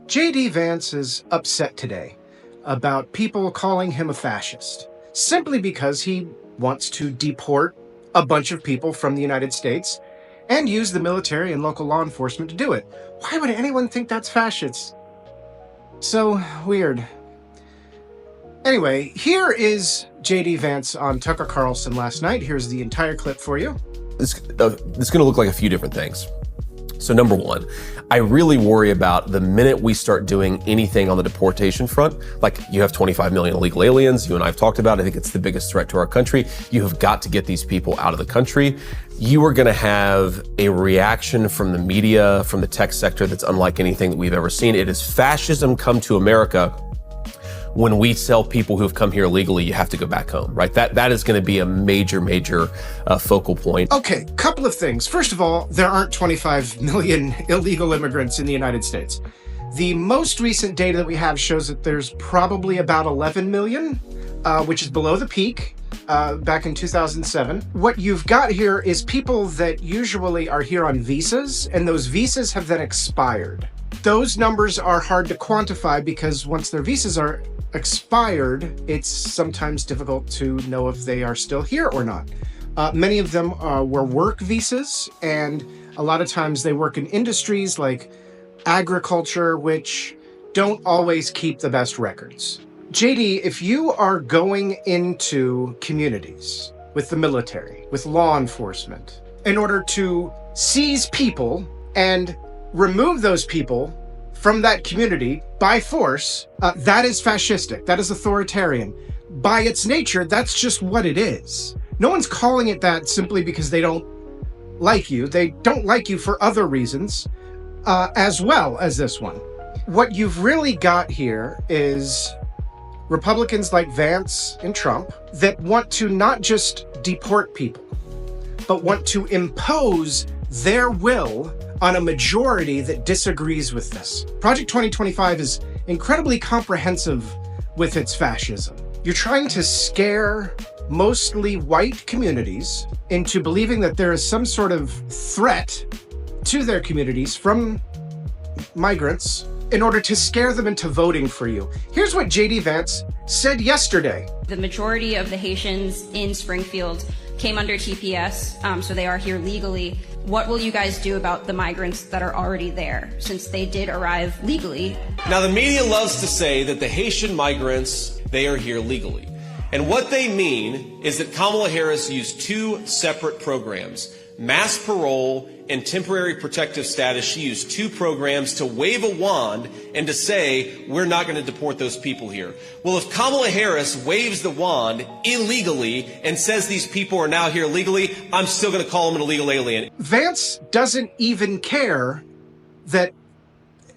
J.D. Vance is upset today about people calling him a fascist, simply because he wants to deport a bunch of people from the United States and use the military and local law enforcement to do it. Why would anyone think that's fascist? So weird. Anyway, here is J.D. Vance on Tucker Carlson last night. Here's the entire clip for you. It's going to look like a few different things. So number one, I really worry about the minute we start doing anything on the deportation front, like you have 25 million illegal aliens, you and I have talked about, I think it's the biggest threat to our country. You have got to get these people out of the country. You are going to have a reaction from the media, from the tech sector that's unlike anything that we've ever seen. It is fascism come to America. When we tell people who have come here illegally, you have to go back home, right? That is going to be a major focal point. Okay, couple of things. First of all, there aren't 25 million illegal immigrants in the United States. The most recent data that we have shows that there's probably about 11 million, which is below the peak back in 2007. What you've got here is people that usually are here on visas, and those visas have then expired. Those numbers are hard to quantify because once their visas are expired, it's sometimes difficult to know if they are still here or not. Many of them were work visas, and a lot of times they work in industries like agriculture, which don't always keep the best records. JD, if you are going into communities with the military, with law enforcement, in order to seize people and remove those people from that community by force, that is fascistic. That is authoritarian. By its nature, that's just what it is. No one's calling it that simply because they don't like you. They don't like you for other reasons, as well as this one. What you've really got here is Republicans like Vance and Trump that want to not just deport people, but want to impose their will on a majority that disagrees with this. Project 2025 is incredibly comprehensive with its fascism. You're trying to scare mostly white communities into believing that there is some sort of threat to their communities from migrants in order to scare them into voting for you. Here's what J.D. Vance said yesterday. The majority of the Haitians in Springfield came under TPS, so they are here legally. What will you guys do about the migrants that are already there, since they did arrive legally? Now, the media loves to say that the Haitian migrants, they are here legally. And what they mean is that Kamala Harris used two separate programs, mass parole and temporary protective status. She used two programs to wave a wand and to say, we're not going to deport those people here. Well, if Kamala Harris waves the wand illegally and says these people are now here legally, I'm still going to call them an illegal alien. Vance doesn't even care that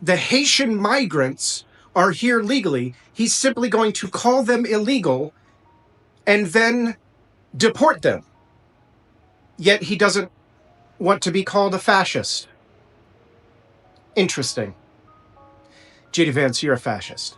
the Haitian migrants are here legally. He's simply going to call them illegal and then deport them. Yet he doesn't want to be called a fascist. Interesting. J.D. Vance, you're a fascist.